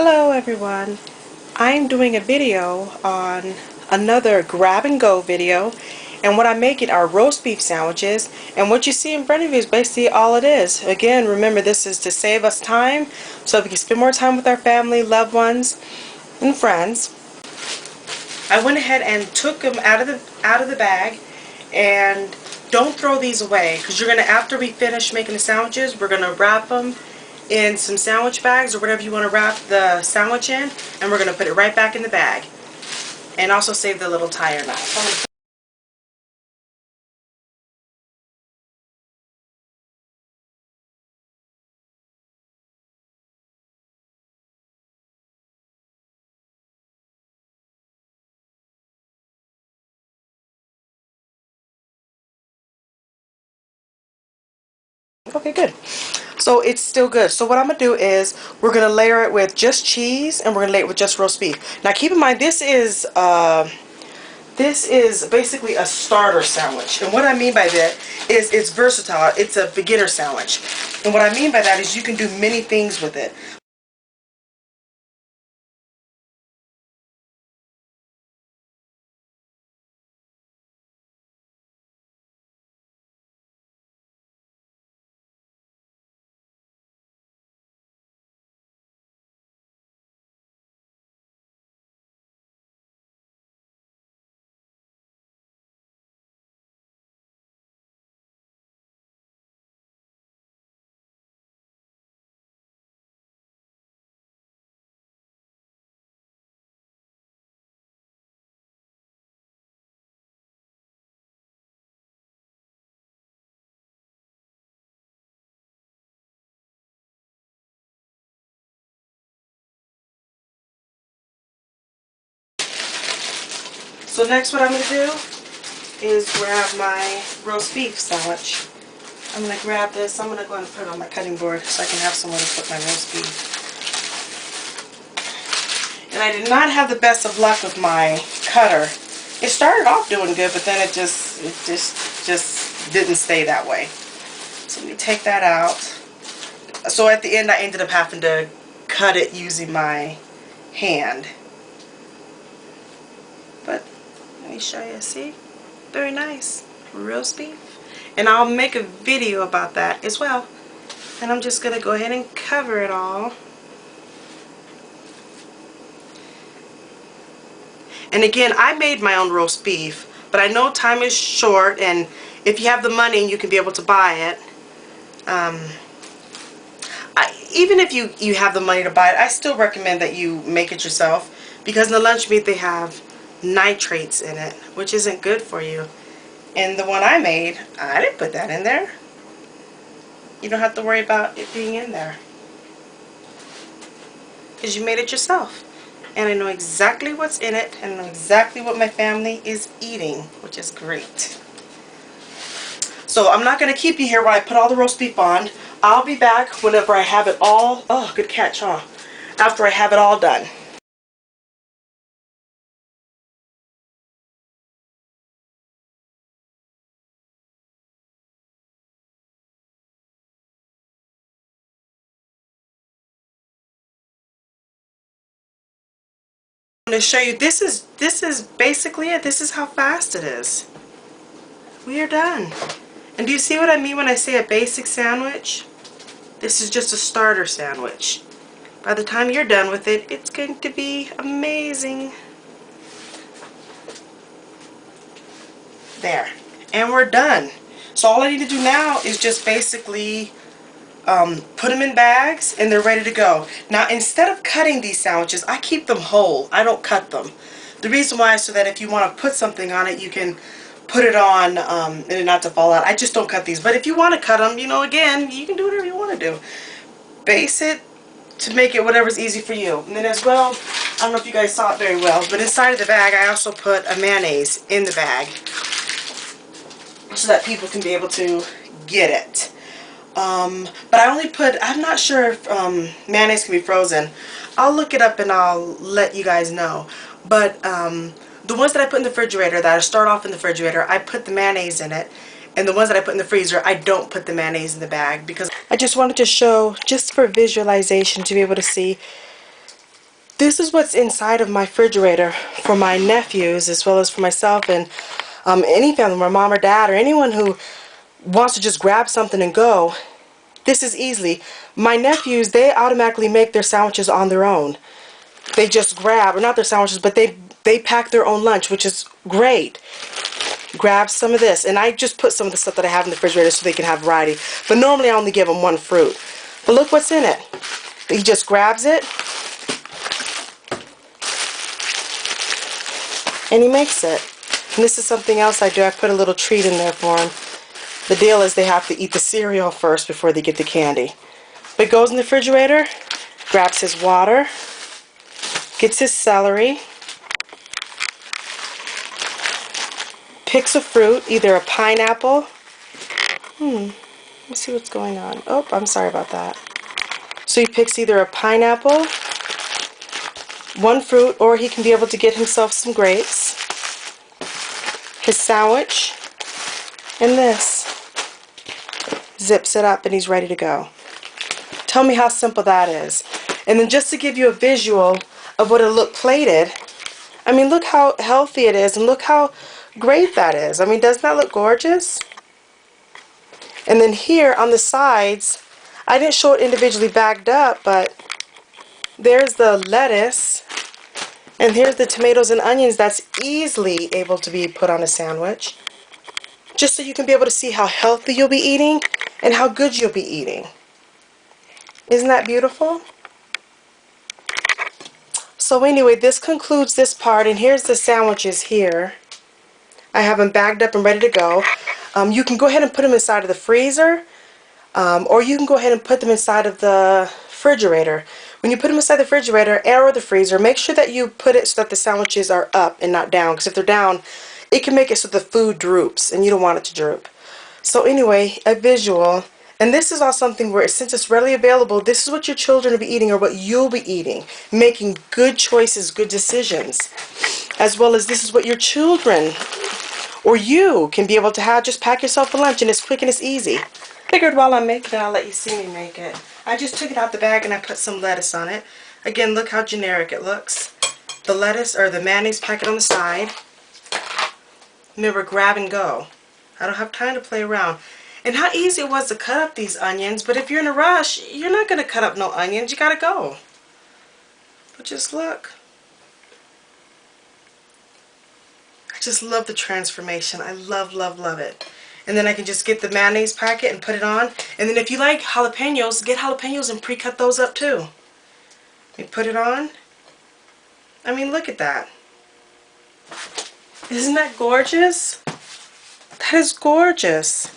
Hello everyone. I'm doing a video on another grab and go video, and what I'm making are roast beef sandwiches, and what you see in front of you is basically all it is. Again, remember, this is to save us time so we can spend more time with our family, loved ones, and friends. I went ahead and took them out of the bag, and don't throw these away, because you're gonna, after we finish making the sandwiches, we're gonna wrap them in some sandwich bags or whatever you want to wrap the sandwich in, and we're going to put it right back in the bag and also save the little tire knot. Okay, good. So it's still good. So what I'm going to do is we're going to layer it with just cheese, and we're going to layer it with just roast beef. Now keep in mind, this is basically a starter sandwich, and what I mean by that is it's versatile. It's a beginner sandwich, and what I mean by that is you can do many things with it. So next what I'm going to do is grab my roast beef sandwich. I'm going to grab this. I'm going to go and put it on my cutting board so I can have somewhere to put my roast beef. And I did not have the best of luck with my cutter. It started off doing good, but then it just didn't stay that way. So let me take that out. So at the end I ended up having to cut it using my hand. But let me show you. See? Very nice. Roast beef. And I'll make a video about that as well. And I'm just going to go ahead and cover it all. And again, I made my own roast beef, but I know time is short, and if you have the money and you can be able to buy it, even if you have the money to buy it, I still recommend that you make it yourself, because in the lunch meat they have nitrates in it, which isn't good for you. And the one I made, I didn't put that in there. You don't have to worry about it being in there, because you made it yourself. And I know exactly what's in it, and I know exactly what my family is eating, which is great. So I'm not going to keep you here while I put all the roast beef on. I'll be back whenever I have it all. Oh, good catch, huh? After I have it all done. I'm going to show you, this is basically it. This is how fast it is. We are done. And do you see what I mean when I say a basic sandwich? This is just a starter sandwich. By the time you're done with it, it's going to be amazing. There. And we're done. So all I need to do now is just basically put them in bags, and they're ready to go. Now, instead of cutting these sandwiches, I keep them whole. I don't cut them. The reason why is so that if you want to put something on it, you can put it on and not to fall out. I just don't cut these. But if you want to cut them, you know, again, you can do whatever you want to do. Base it to make it whatever's easy for you. And then as well, I don't know if you guys saw it very well, but inside of the bag, I also put a mayonnaise in the bag so that people can be able to get it. But I only put, I'm not sure if mayonnaise can be frozen. I'll look it up and I'll let you guys know. But the ones that I put in the refrigerator, that I start off in the refrigerator, I put the mayonnaise in it. And the ones that I put in the freezer, I don't put the mayonnaise in the bag, because I just wanted to show, just for visualization, to be able to see This is what's inside of my refrigerator for my nephews as well as for myself and any family, my mom or dad or anyone who wants to just grab something and go. This is easily. My nephews, they automatically make their sandwiches on their own. They just grab, or not their sandwiches, but they pack their own lunch, which is great. Grab some of this, and I just put some of the stuff that I have in the refrigerator so they can have variety. But normally I only give them one fruit. But look what's in it. He just grabs it, and he makes it. And this is something else I do. I put a little treat in there for him. The deal is they have to eat the cereal first before they get the candy. But it goes in the refrigerator, grabs his water, gets his celery, picks a fruit, either a pineapple. Let's see what's going on. Oh, I'm sorry about that. So he picks either a pineapple, one fruit, or he can be able to get himself some grapes, his sandwich, and this. Zips it up and he's ready to go. Tell me how simple that is. And then just to give you a visual of what it looked plated, I mean, look how healthy it is and look how great that is. I mean, doesn't that look gorgeous? And then here on the sides, I didn't show it individually bagged up, but there's the lettuce and here's the tomatoes and onions that's easily able to be put on a sandwich. Just so you can be able to see how healthy you'll be eating and how good you'll be eating. Isn't that beautiful? So anyway, this concludes this part, and here's the sandwiches here. I have them bagged up and ready to go. You can go ahead and put them inside of the freezer, or you can go ahead and put them inside of the refrigerator. When you put them inside the refrigerator or the freezer, make sure that you put it so that the sandwiches are up and not down, because if they're down, it can make it so the food droops, and you don't want it to droop. So anyway, a visual. And this is all something where, since it's readily available, this is what your children will be eating or what you'll be eating. Making good choices, good decisions. As well as this is what your children or you can be able to have. Just pack yourself a lunch and it's quick and it's easy. Figured while I'm making it, I'll let you see me make it. I just took it out the bag and I put some lettuce on it. Again, look how generic it looks. The lettuce or the mayonnaise packet on the side. Remember, grab and go. I don't have time to play around. And how easy it was to cut up these onions, but if you're in a rush, you're not going to cut up no onions. You got to go. But just look. I just love the transformation. I love, love, love it. And then I can just get the mayonnaise packet and put it on. And then if you like jalapenos, get jalapenos and pre-cut those up too. You put it on. I mean, look at that. Isn't that gorgeous? That is gorgeous.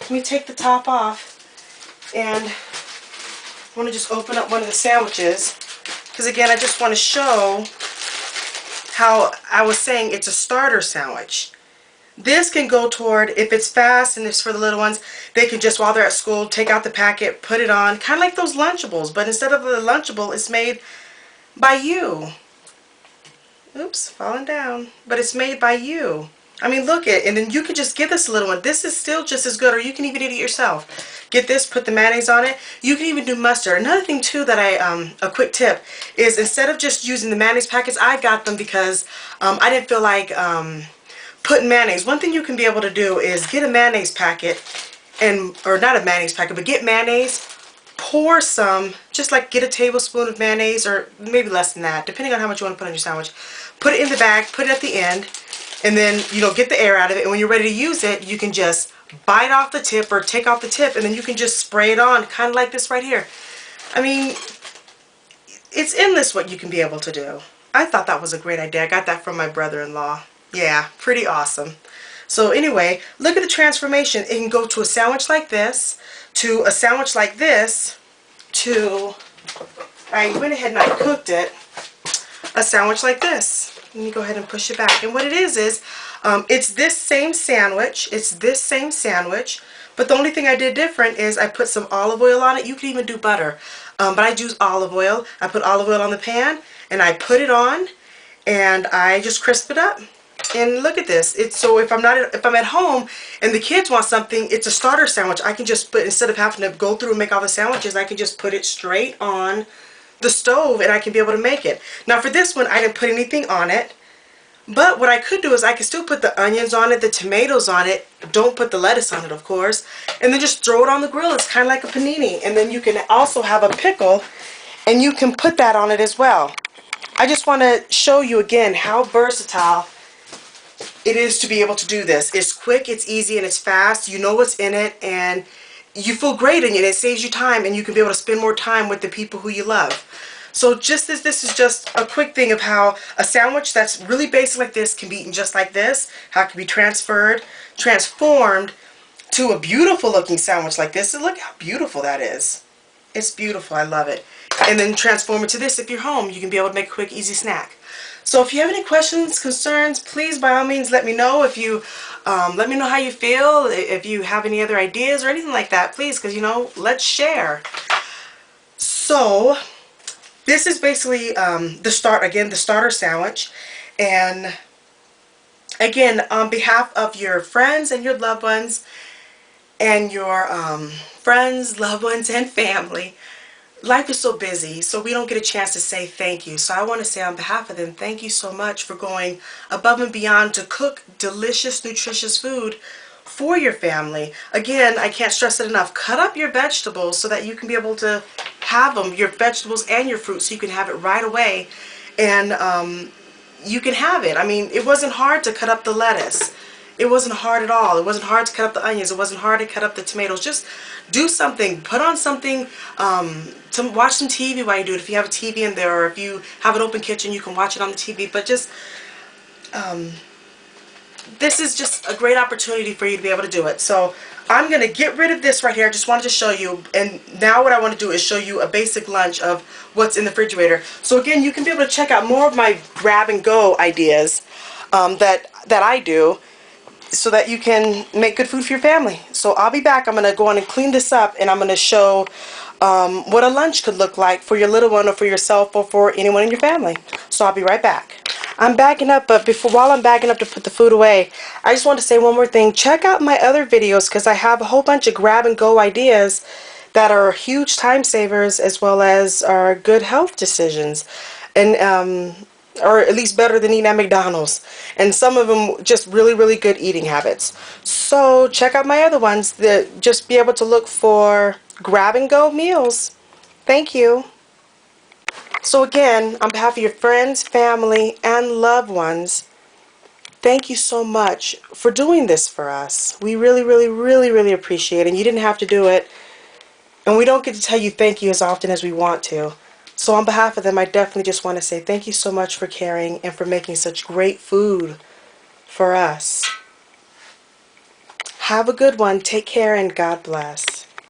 Let me take the top off, and I want to just open up one of the sandwiches, because again, I just want to show how I was saying it's a starter sandwich. This can go toward, if it's fast and it's for the little ones, they can just, while they're at school, take out the packet, put it on, kind of like those Lunchables, but instead of the Lunchable, it's made by you. Oops, falling down. But it's made by you. I mean, look at it, and then you can just give this a little one. This is still just as good, or you can even eat it yourself. Get this, put the mayonnaise on it. You can even do mustard. Another thing too that a quick tip is, instead of just using the mayonnaise packets, I got them because I didn't feel like putting mayonnaise. One thing you can be able to do is get a mayonnaise packet, or not a mayonnaise packet, but get mayonnaise, pour some, just like get a tablespoon of mayonnaise, or maybe less than that, depending on how much you want to put on your sandwich. Put it in the bag, put it at the end, and then, you know, get the air out of it, and when you're ready to use it, you can just bite off the tip or take off the tip, and then you can just spray it on, kind of like this right here. I mean, it's endless what you can be able to do. I thought that was a great idea. I got that from my brother-in-law. Yeah, pretty awesome. So anyway, look at the transformation. It can go to a sandwich like this, to a sandwich like this, to, I went ahead and I cooked it, a sandwich like this. Let me go ahead and push it back. And what it is it's this same sandwich. It's this same sandwich. But the only thing I did different is I put some olive oil on it. You can even do butter. But I use olive oil. I put olive oil on the pan, and I put it on, and I just crisp it up. And look at this. It's so if I'm at home and the kids want something, it's a starter sandwich. I can just put, instead of having to go through and make all the sandwiches, I can just put it straight on the stove and I can be able to make it. Now for this one, I didn't put anything on it. But what I could do is I could still put the onions on it, the tomatoes on it. Don't put the lettuce on it, of course. And then just throw it on the grill. It's kind of like a panini. And then you can also have a pickle and you can put that on it as well. I just want to show you again how versatile it is to be able to do this. It's quick, it's easy, and it's fast. You know what's in it, and you feel great in it. It saves you time, and you can be able to spend more time with the people who you love. So just this is just a quick thing of how a sandwich that's really basic like this can be eaten just like this, how it can be transformed to a beautiful looking sandwich like this. And look how beautiful that is. It's beautiful. I love it. And then transform it to this if you're home. You can be able to make a quick, easy snack. So if you have any questions, concerns, please by all means let me know. If you let me know how you feel, if you have any other ideas or anything like that, please, because let's share. So this is basically the starter sandwich. And again, on behalf of your friends and your loved ones and your friends, loved ones, and family, life is so busy, so we don't get a chance to say thank you. So I want to say on behalf of them, thank you so much for going above and beyond to cook delicious, nutritious food for your family. Again, I can't stress it enough. Cut up your vegetables so that you can be able to have them, your vegetables and your fruit, so you can have it right away. And you can have it. I mean, it wasn't hard to cut up the lettuce. It wasn't hard at all. It wasn't hard to cut up the onions. It wasn't hard to cut up the tomatoes. Just do something. Put on something to watch some TV while you do it. If you have a TV in there, or if you have an open kitchen, you can watch it on the TV. But just, this is just a great opportunity for you to be able to do it. So I'm going to get rid of this right here. I just wanted to show you. And now what I want to do is show you a basic lunch of what's in the refrigerator. So again, you can be able to check out more of my grab and go ideas that I do, so that you can make good food for your family. So I'll be back. I'm going to go on and clean this up, and I'm going to show what a lunch could look like for your little one, or for yourself, or for anyone in your family. So I'll be right back. I'm backing up, but while I'm backing up to put the food away, I just want to say one more thing. Check out my other videos, because I have a whole bunch of grab and go ideas that are huge time savers, as well as are good health decisions. And or at least better than eating at McDonald's. And some of them just really, really good eating habits. So check out my other ones. That just be able to look for grab and go meals. Thank you. So again, on behalf of your friends, family, and loved ones, thank you so much for doing this for us. We really, really, really, really appreciate it. And you didn't have to do it. And we don't get to tell you thank you as often as we want to. So on behalf of them, I definitely just want to say thank you so much for caring and for making such great food for us. Have a good one. Take care, and God bless.